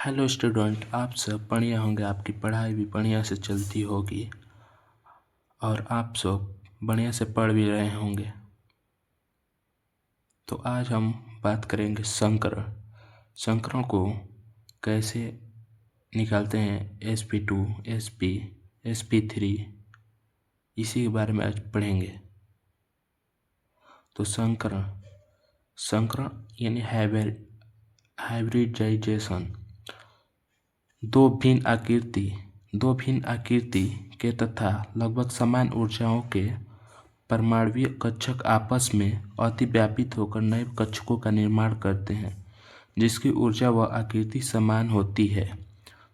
Hello student, आप सब बढ़िया होंगे। आपकी पढ़ाई भी बढ़िया से चलती होगी और आप सब बढ़िया से पढ़ भी रहे होंगे। तो आज हम बात करेंगे संकरण। संकरण को कैसे निकालते हैं, sp2 sp3, इसी के बारे में आज पढ़ेंगे। तो संकरण यानी हाइब्रिडाइजेशन। दो भिन्न आकृति के तथा लगभग समान ऊर्जाओं के परमाणुीय कक्षक आपस में अतिव्यापित होकर नए कक्षकों का निर्माण करते हैं जिसकी ऊर्जा व आकृति समान होती है।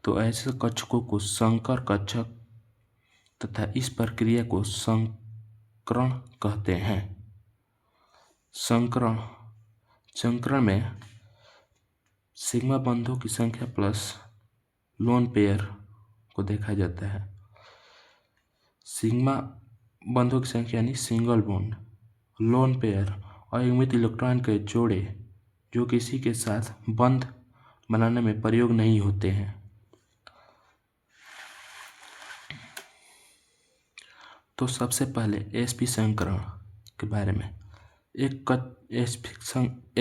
तो ऐसे कक्षकों को संकर कक्षक तथा इस प्रक्रिया को संकरण कहते हैं। संकरण में सिग्मा बंधों की संख्या प्लस लोन पेयर को देखा जाता है। सिग्मा बंधों की संख्या यानी सिंगल बॉन्ड, लोन पेयर अयुग्मित इलेक्ट्रॉन के जोड़े जो किसी के साथ बंध बनाने में प्रयोग नहीं होते हैं। तो सबसे पहले sp संकरण के बारे में।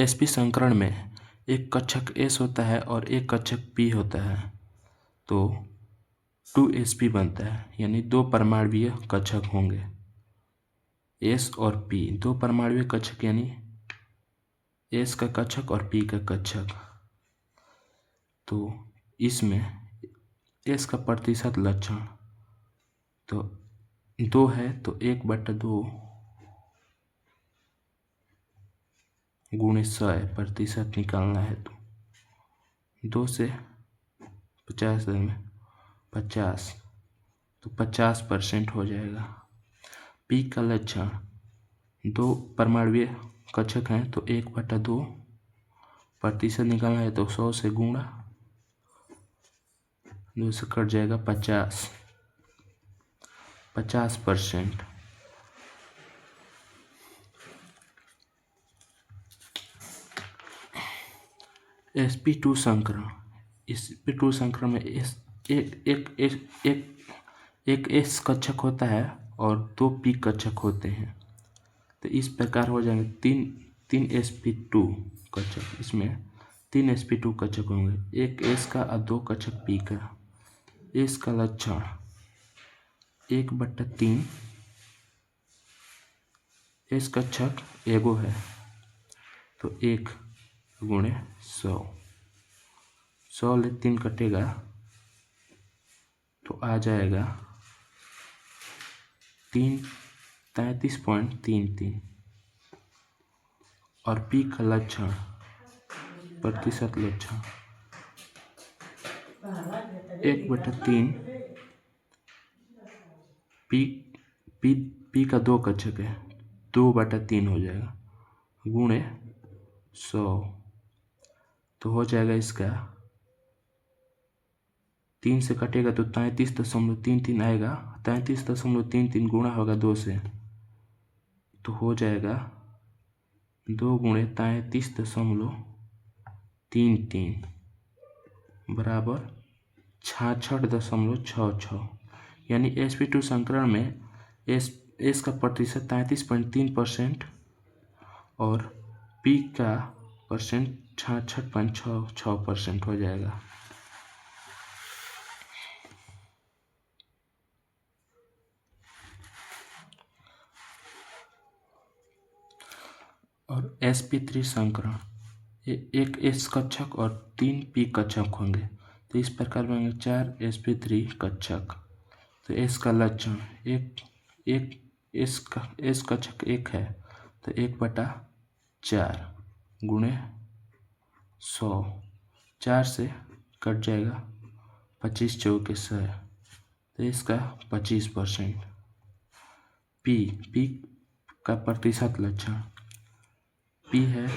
sp संकरण में एक कक्षक s होता है और एक कक्षक p होता है, तो 2sp बनता है, यानी दो परमाणुीय कक्षक होंगे। s और p दो परमाणुीय कक्षक, यानी s का कक्षक और p का कक्षक। तो इसमें s का प्रतिशत लक्षण तो 2 है, तो 1/2 गुणे 100 प्रतिशत निकालना है। तो 2 से 50 में 50, तो 50% हो जाएगा। p का लक्षण, दो परमाणुीय कक्षक हैं तो 1/2 प्रतिशत निकालना है, तो 100 से गुणा 2 से कट जाएगा 50%। sp2 संकरण में एक s कक्षक होता है और 2 p कक्षक होते हैं। तो इस प्रकार हो जाएंगे तीन sp2 कक्षक। इसमें 3 sp2 कक्षक होंगे, एक s का और 2 कक्षक p का। s का लक्षण 1/3, s कक्षक एगो है तो 1 गुणे 100, 100 ले 3 कटेगा तो आ जाएगा 33.33। और p का लक्षण, प्रतिशत लक्षण 1/3, p का 2 कक्षक है, 2/3 हो जाएगा गुणे 100, तो हो जाएगा इसका 3 से कटेगा तो 33.33 आएगा। 33.33 गुणा होगा 2 से, तो हो जाएगा 2 गुणे 33.33 बराबर 66.66। यानी sp2 संकरण में s का प्रतिशत 33.3% और p का परसेंट 66.66% हो जाएगा। और sp3 संकरण, एक s कक्षक और 3 p कक्षक होंगे। तो इस प्रकार बनेंगे 4 sp3 कक्षक। तो s का लक्षण, एक s कक्षक 1 है तो 1/4 गुणे 100, 4 से कट जाएगा 25 चौके 100, तो इसका 25%। p का प्रतिशत लक्षण, p है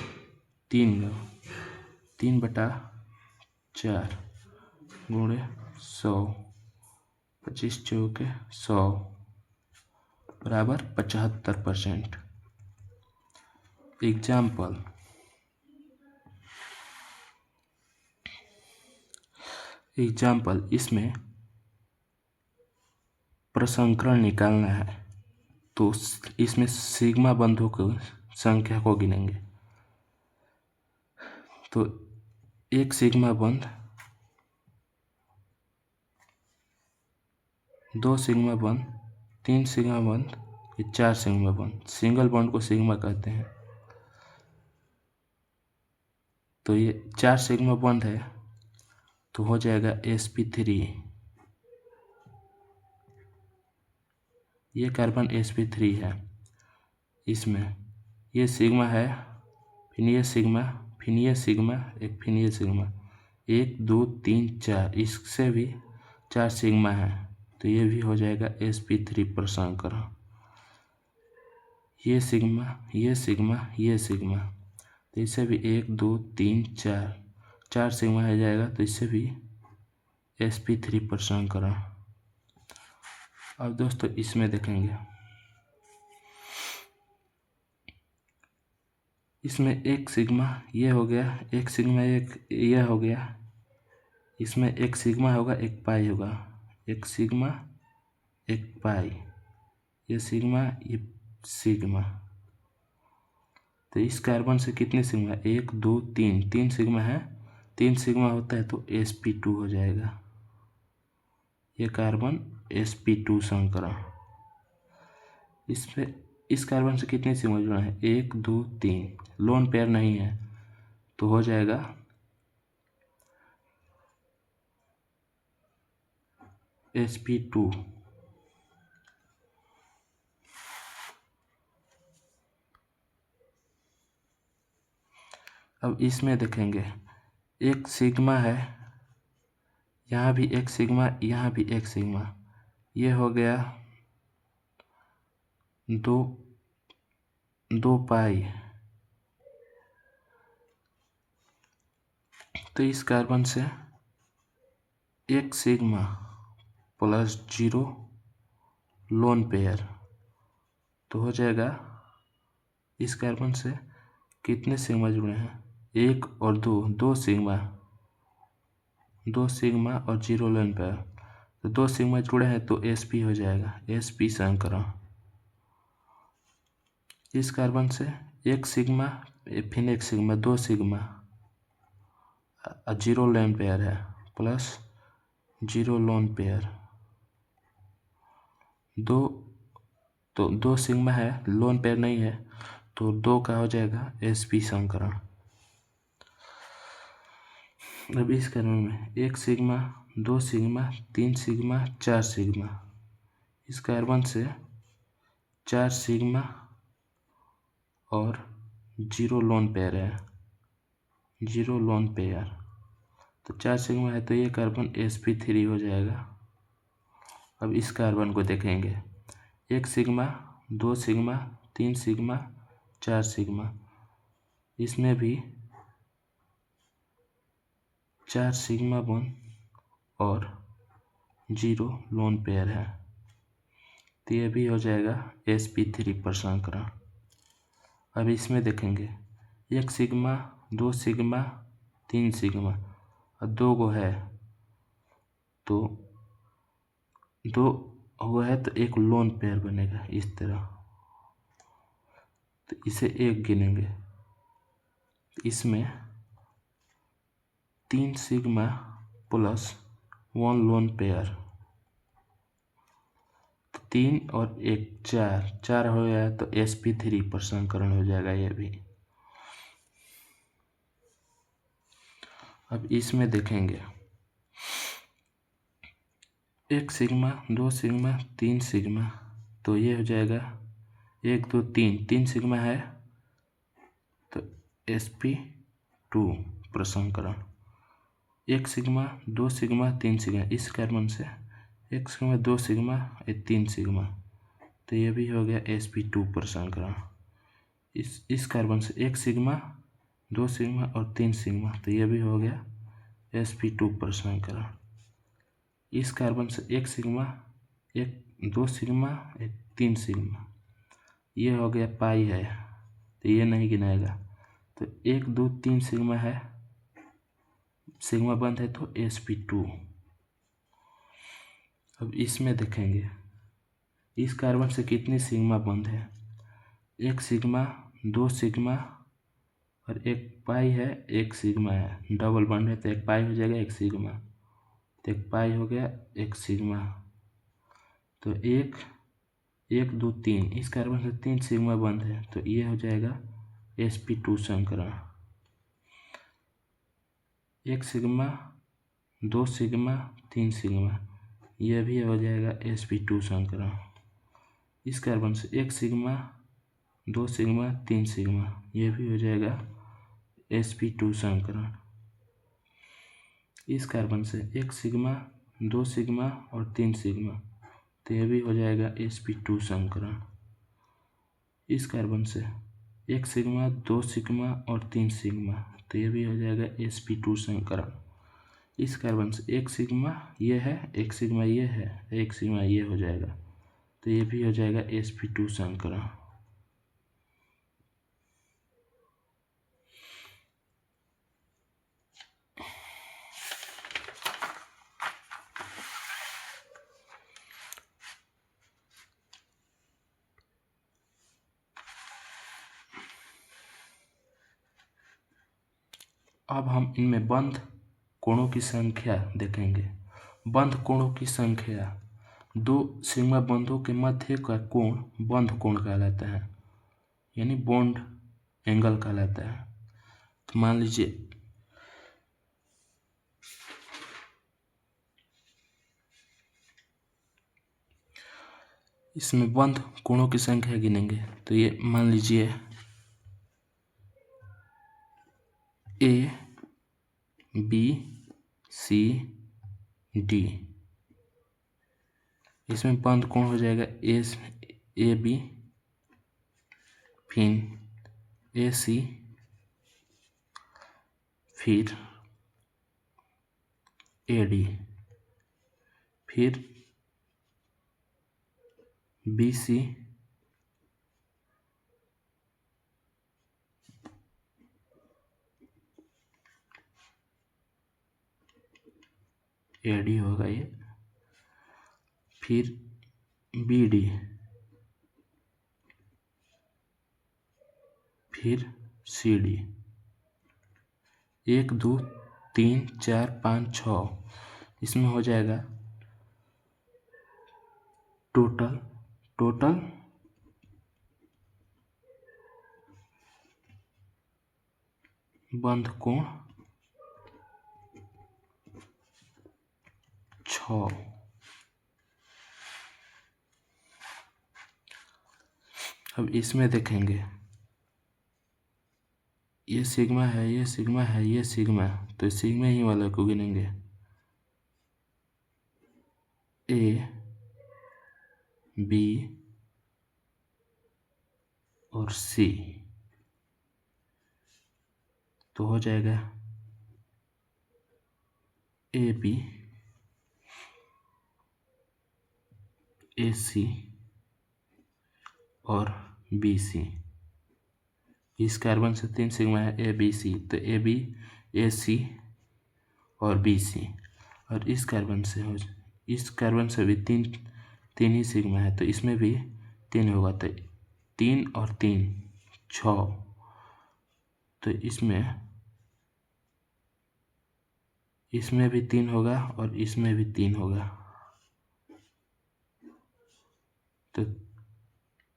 3/4 गुणे 100, 25 चौके 100 बराबर 75%। एग्जाम्पल, एग्जाम्पल, इसमें प्रसंकरण निकालना है तो इसमें सिग्मा बंधों की संख्या को गिनेंगे। तो एक सिग्मा बंध, दो सिग्मा बंध, तीन सिग्मा बंध, ये चार सिग्मा बंध। सिंगल बॉन्ड को सिग्मा कहते हैं। तो ये चार सिग्मा बॉन्ड है तो हो जाएगा sp3। ये कार्बन sp3 है। इसमें ये सिग्मा है, फिर ये सिग्मा, फिर ये सिग्मा, फिर ये सिग्मा, 1 2 3 4, इससे भी चार सिग्मा है तो ये भी हो जाएगा sp3 प्रसंकरण। ये सिग्मा, ये सिग्मा, ये सिग्मा, तो इससे भी 1 2 3 4, चार सिग्मा हो जाएगा तो इससे भी sp3 प्रसंकरण। अब दोस्तों इसमें देखेंगे, इसमें एक सिग्मा ये हो गया, एक सिग्मा एक ये हो गया, इसमें एक सिग्मा होगा एक पाई होगा, एक सिग्मा एक पाई, ये सिग्मा ये सिग्मा। तो इस कार्बन से कितने सिग्मा, 1 2 3, तीन सिग्मा है, तीन सिग्मा होता है तो sp2 हो जाएगा। ये कार्बन sp2 संकरण। इसमें इस कार्बन से कितने सिग्मा जुड़ा है, 1 2 3, लोन पेयर नहीं है तो हो जाएगा sp2। अब इसमें देखेंगे, एक सिग्मा है, यहाँ भी एक सिग्मा, यहाँ भी एक सिग्मा, ये हो गया दो पाई। तो इस कार्बन से एक सिग्मा प्लस 0 लोन पेयर तो हो जाएगा, इस कार्बन से कितने सिग्मा जुड़े हैं, 1 और 2, दो सिग्मा और 0 लोन पेयर, तो दो सिग्मा जुड़े हैं तो sp हो जाएगा, sp संकरण। इस कार्बन से एक सिग्मा फिर एक सिग्मा, दो सिग्मा 0 लोन पेयर है प्लस 0 लोन पेयर, दो सिग्मा है, लोन पेयर नहीं है तो 2 का हो जाएगा sp संकरण। अब इस कार्बन में एक सिग्मा, दो सिग्मा, तीन सिग्मा, चार सिग्मा, इस कार्बन से चार सिग्मा और 0 लोन पेयर है, 0 लोन पेयर, तो चार सिग्मा है तो ये कार्बन sp3 हो जाएगा। अब इस कार्बन को देखेंगे, एक सिग्मा, दो सिग्मा, तीन सिग्मा, चार सिग्मा, इसमें भी चार सिग्मा बॉन्ड और 0 लोन पेयर है तो ये भी हो जाएगा sp3 प्रसंकरण। अब इसमें देखेंगे, एक सिग्मा, दो सिग्मा, तीन सिग्मा और 2 गो है तो 2 हुआ है तो एक लोन पेयर बनेगा इस तरह, तो इसे एक गिनेंगे। इसमें 3 सिग्मा प्लस 1 लोन पेयर, 3 और 1 4, 4 हो गया तो sp3 प्रसंकरण हो जाएगा ये भी। अब इसमें देखेंगे, एक सिग्मा, दो सिग्मा, तीन सिग्मा, तो ये हो जाएगा 1 2 3, तीन सिग्मा है तो sp2 प्रसंकरण। एक सिग्मा, दो सिग्मा, तीन सिग्मा, इस कार्बन से एक सिग्मा, दो सिग्मा, तीन सिग्मा, तो ये भी हो गया sp2 प्रसंकरण। इस कार्बन से एक सिग्मा, दो सिग्मा और तीन सिग्मा, तो ये भी हो गया sp2 प्रसंकरण। इस कार्बन से एक सिग्मा, एक दो सिग्मा, एक तीन सिग्मा, ये हो गया पाई है तो ये नहीं गिनाएगा, तो 1 2 3 सिग्मा है, सिग्मा बंद है तो sp2। अब इसमें देखेंगे इस कार्बन से कितनी सिग्मा बंद है, एक सिग्मा, दो सिग्मा और एक पाई है, एक सिग्मा है। डबल बंद है तो एक पाई हो जाएगा, एक सिग्मा, तो एक पाई हो गया, एक सिग्मा। तो एक एक दो तीन, इस कार्बन से तीन सिग्मा बंद है तो ये हो जाएगा sp2 संकरण। एक सिग्मा, दो सिग्मा, तीन सिग्मा, यह भी हो जाएगा sp2 संकरण। इस कार्बन से एक सिग्मा, दो सिग्मा, तीन सिग्मा, यह भी हो जाएगा sp2 संकरण। इस कार्बन से एक सिग्मा, दो सिग्मा और तीन सिग्मा, तो यह भी हो जाएगा sp2 संकरण। इस कार्बन से एक सिग्मा, दो सिग्मा और तीन सिग्मा, तो यह भी हो जाएगा sp2 संकरण। इस कार्बन से एक सिग्मा ये है, एक सिग्मा ये है, एक सिग्मा ये हो जाएगा, तो ये भी हो जाएगा sp2 संकरण। अब हम इनमें बंध कोणों की संख्या देखेंगे। बंध कोणों की संख्या, दो सिग्मा बंधों के मध्य का कोण बंध कोण कहलाता है, यानी बॉन्ड एंगल कहलाता है। तो मान लीजिए इसमें बंध कोणों की संख्या गिनेंगे तो ये मान लीजिए ए बी सी डी, इसमें बंध कोण हो जाएगा ए बी, फिर ए सी, फिर ए डी, फिर बी सी, ए डी होगा ये, फिर बी डी, फिर सी डी। एक दो तीन चार पाँच छः, इसमें हो जाएगा टोटल बंध कोण 6। अब इसमें देखेंगे ये सिग्मा है, ये सिग्मा है, ये सिग्मा, तो सिग्मा ही वाला को गिनेंगे। ए बी और सी, तो हो जाएगा ए बी, ए सी और बी सी। इस कार्बन से तीन सिग्मा है ए बी सी, तो ए बी, ए सी और बी सी। और इस कार्बन से भी तीन ही सिग्मा है, तो इसमें भी तीन होगा, तो तीन और तीन 6, तो इसमें भी तीन होगा और इसमें भी तीन होगा, तो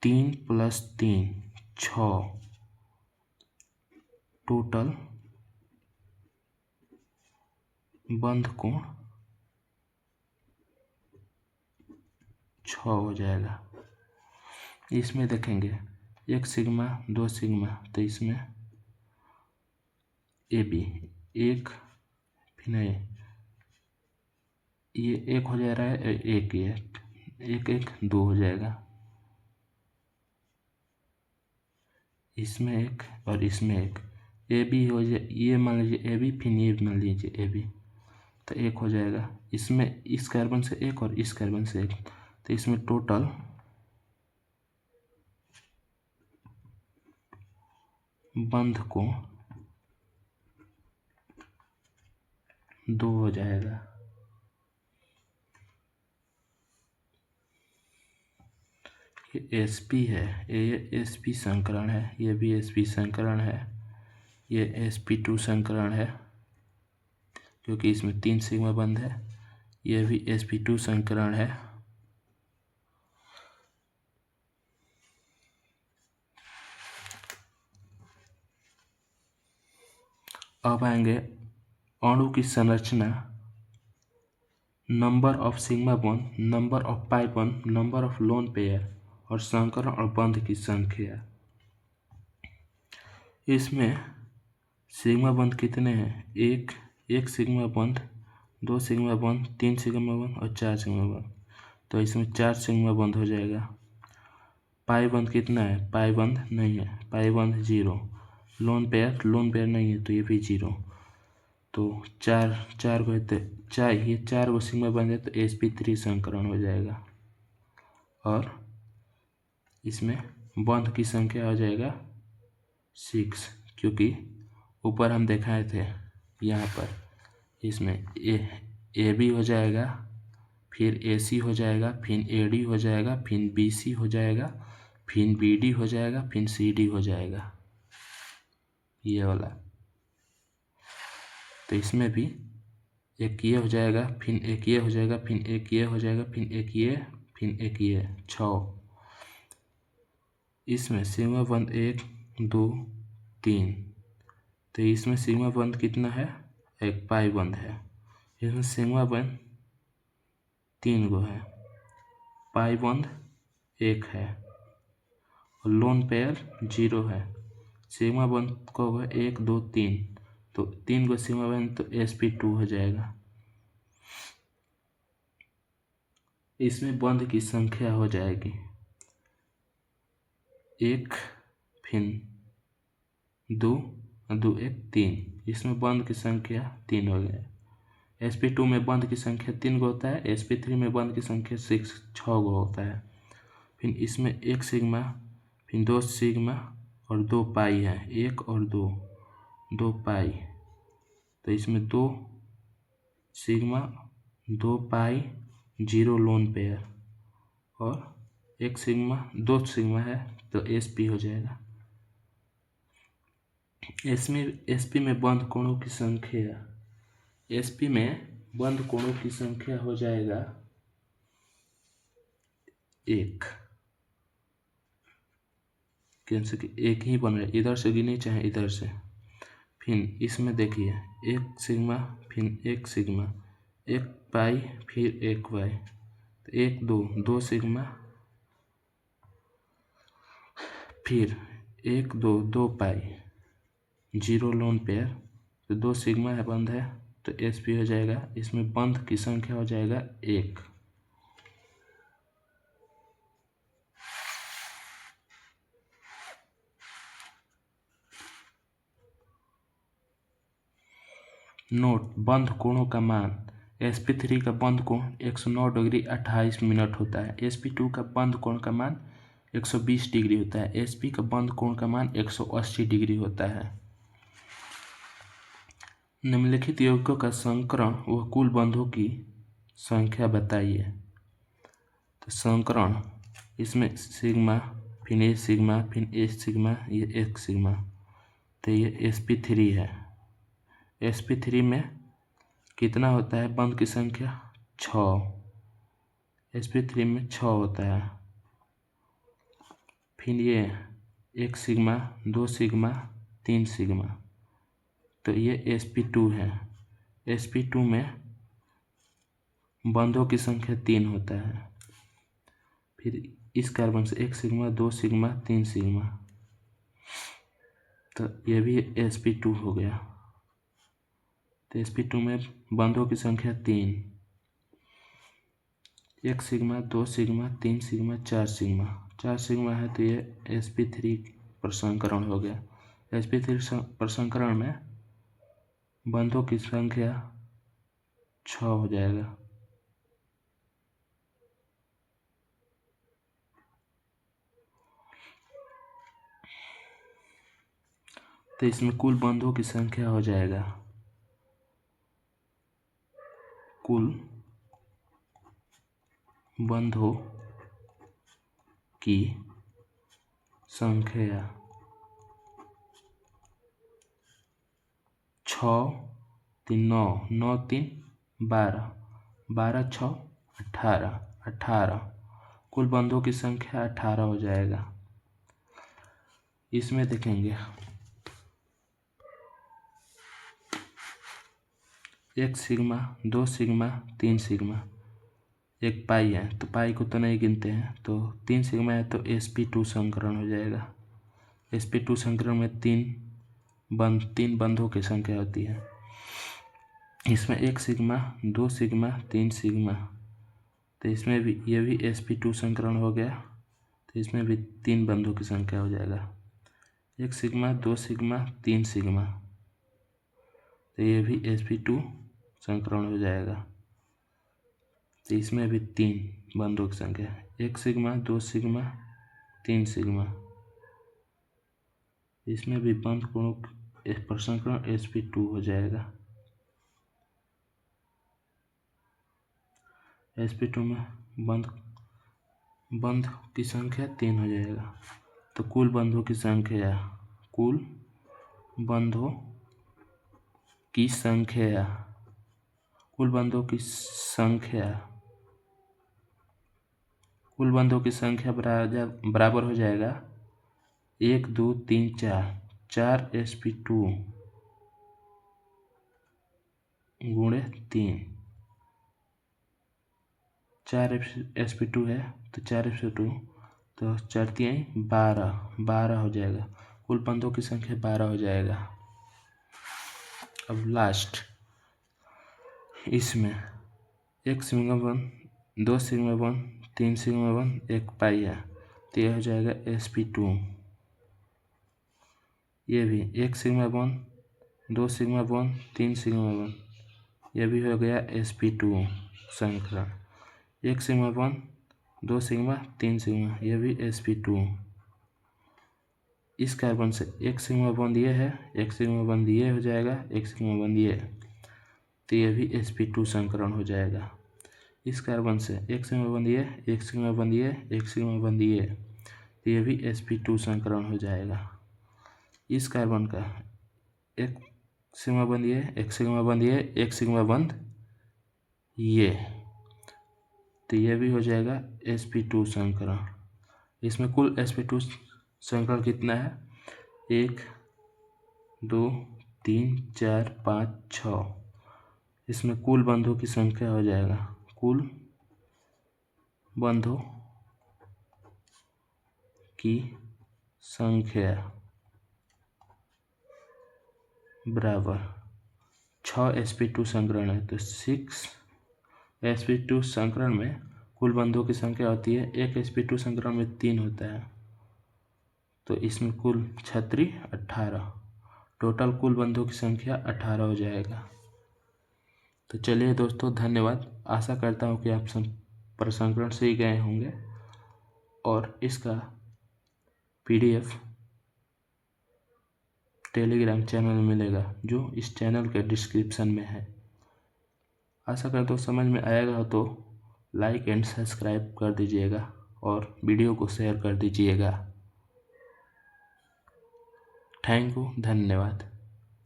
3 + 3 6, टोटल बंध कोण 6 हो जाएगा। इसमें देखेंगे एक सिग्मा, दो सिग्मा, तो इसमें ए बी एक, फिर नहीं, ये एक हो जा रहा है, एक एक दो हो जाएगा, इसमें एक और इसमें एक, ए बी हो जाए, ये मान लीजिए ए बी, फिर ये मान लीजिए ए बी, तो एक हो जाएगा। इसमें इस कार्बन से एक और इस कार्बन से एक, तो इसमें टोटल बंध कोण 2 हो जाएगा। ये sp है, ये sp संकरण है, ये भी sp संकरण है, ये sp2 संकरण है क्योंकि इसमें 3 सिग्मा बंध है, ये भी sp2 संकरण है। अब आएंगे अणु की संरचना, number of sigma bond, number of pi bond, number of lone pair और संकरण और बंध की संख्या। इसमें सिग्मा बंध कितने हैं? एक सिग्मा बंध, 2 सिग्मा बंध, 3 सिग्मा बंध और 4 सिग्मा बंध। तो इसमें 4 सिग्मा बंध हो जाएगा। पाई बंध कितना है? पाई बंध नहीं है, पाई बंध 0। लोन पेयर नहीं है तो ये भी 0। तो चार को ये 4 को सिग्मा बन जाए तो sp3 संकरण हो जाएगा। और इसमें बंध की संख्या हो जाएगा 6, क्योंकि ऊपर हम दिखाए थे यहाँ पर, इसमें ए बी हो जाएगा, फिर AC हो जाएगा, फिर AD हो जाएगा, फिर BC हो जाएगा, फिर BD हो जाएगा, फिर CD हो जाएगा, ये वाला। तो इसमें भी एक ये हो जाएगा, फिर एक ये हो जाएगा, फिर एक ये हो जाएगा, फिर एक ये, फिर एक ये, 6। इसमें सिग्मा बंध 1 2 3। तो इसमें सिग्मा बंध कितना है? एक पाई बंध है। इसमें सिग्मा बंध 3 गो है, पाई बंध 1 है और लोन पेयर 0 है। सिग्मा बंध को होगा 1 2 3, तो 3 को सिग्मा बंध तो sp2 हो जाएगा। इसमें बंध की संख्या हो जाएगी 1, फिर 2 2 1 3। इसमें बंध की संख्या 3 हो गया। sp2 में बंध की संख्या 3 गो होता है, sp3 में बंध की संख्या 6 गो होता है। फिर इसमें 1 सिग्मा, फिर 2 सिग्मा और 2 पाई है, 1 और 2 पाई। तो इसमें 2 सिग्मा 2 पाई 0 लोन पेयर और 1 सिग्मा 2 सिग्मा है तो sp हो जाएगा। sp में बंध कोणों की संख्या, sp में बंध कोणों की संख्या हो जाएगा 1, कैसे कि 1 ही बन रहा है, इधर से गिने चाहे इधर से। फिर इसमें देखिए 1 सिग्मा, फिर 1 सिग्मा, 1 पाई, फिर 1 पाई, तो 1 2 सिग्मा, फिर 1 2 पाई, 0 लोन पेयर, तो 2 सिग्मा है बंध है तो sp हो जाएगा। इसमें बंध की संख्या हो जाएगा 1। नोट, बंध कोणों का मान, sp3 का बंध कोण 109 डिग्री 28 मिनट होता है, sp2 का बंध कोण का मान 120 डिग्री होता है, sp का बंध कोण का मान 180 डिग्री होता है। निम्नलिखित यौगिकों का संकरण व कुल बंधों की संख्या बताइए। तो संकरण, इसमें सिग्मा, फिर ए सिग्मा, फिर ए सिग्मा, ये 1 सिग्मा, तो ये sp3 है। sp3 में कितना होता है बंध की संख्या? 6। sp3 में 6 होता है। फिर ये 1 सिग्मा 2 सिग्मा 3 सिग्मा, तो ये sp2 है। sp2 में बंधों की संख्या 3 होता है। फिर इस कार्बन से 1 सिग्मा 2 सिग्मा 3 सिग्मा, तो ये भी sp2 हो गया। तो sp2 में बंधों की संख्या 3, 1 sigma 2 sigma 3 sigma 4 sigma, 4 sigma है तो ये sp3 पर संकरण हो गया। sp3 पर संकरण में बंधों की संख्या 6 हो जाएगा। तो इसमें कुल बंधों की संख्या हो जाएगा कुल बंधों की संख्या 6 3 9 9 3 12 12 6 18 18 कुल बंधों की संख्या 18 हो जाएगा। इसमें देखेंगे एक सिग्मा, 2 सिग्मा, 3 सिग्मा, एक पाई है तो पाई को तो नहीं गिनते हैं, तो 3 सिग्मा है तो sp2 संकरण हो जाएगा। sp2 संकरण में तीन बंधों की संख्या होती है। इसमें एक सिग्मा, 2 सिग्मा, 3 सिग्मा, तो इसमें भी ये भी sp2 संकरण हो गया, तो इसमें भी 3 बंधों की संख्या हो जाएगा। एक सिग्मा, 2 सिग्मा, 3 सिग्मा, तो ये भी sp2 संकरण हो जाएगा, तो इसमें भी 3 बंधों की संख्या, एक सिग्मा, 2 सिग्मा, 3 सिग्मा, इसमें भी बंध कोणों पर संकरण sp2 हो जाएगा। sp2 में बंध की संख्या 3 हो जाएगा, तो कुल बंधों की संख्या कुल बंधों की संख्या बराबर हो जाएगा 1 2 3 4 sp2 गुणे 3, 4 sp2 है तो 4 sp2 तो 4 3 12 हो जाएगा, कुल बंधों की संख्या 12 हो जाएगा। अब लास्ट इसमें एक सिग्मा बंध, 2 सिग्मा बंध, 3 सिग्मा बंध, एक पाई है, तो यह हो जाएगा sp2। ये भी एक सिग्मा बंध, 2 सिग्मा बंध, 3 सिग्मा बंध, यह भी हो गया sp2 संकरण। एक सिग्मा बंध, 2 सिग्मा, 3 सिग्मा, यह भी sp2। इस कार्बन से एक सिग्मा बंध ये है, एक सिग्मा बंध ये हो जाएगा, एक सिग्मा बंध ये, तो यह भी sp2 संकरण हो जाएगा। इस कार्बन से एक सिग्मा बंध ये, एक सिग्मा बंध ये, एक सिग्मा बंध ये, तो यह भी sp2 संकरण हो जाएगा। इस कार्बन का एक सिग्मा बंध ये, एक सिग्मा बंध ये, एक सिग्मा बंध ये, तो यह भी हो जाएगा sp2 संकरण। इसमें कुल sp2 संकरण कितना है? 1 2 3 4 5 6। इसमें कुल बंधों की संख्या हो जाएगा कुल बंधों की संख्या बराबर 6 sp2 संकरण है, तो 6 sp2 संकरण में कुल बंधों की संख्या होती है, एक sp2 संकरण में 3 होता है, तो इसमें कुल 36 18, टोटल कुल बंधों की संख्या 18 हो जाएगा। तो चलिए दोस्तों, धन्यवाद। आशा करता हूँ कि आप प्रसंस्करण सीख गए होंगे और इसका PDF टेलीग्राम चैनल में मिलेगा, जो इस चैनल के डिस्क्रिप्शन में है। आशा करता हूँ समझ में आएगा, तो लाइक एंड सब्सक्राइब कर दीजिएगा और वीडियो को शेयर कर दीजिएगा। थैंक यू, धन्यवाद।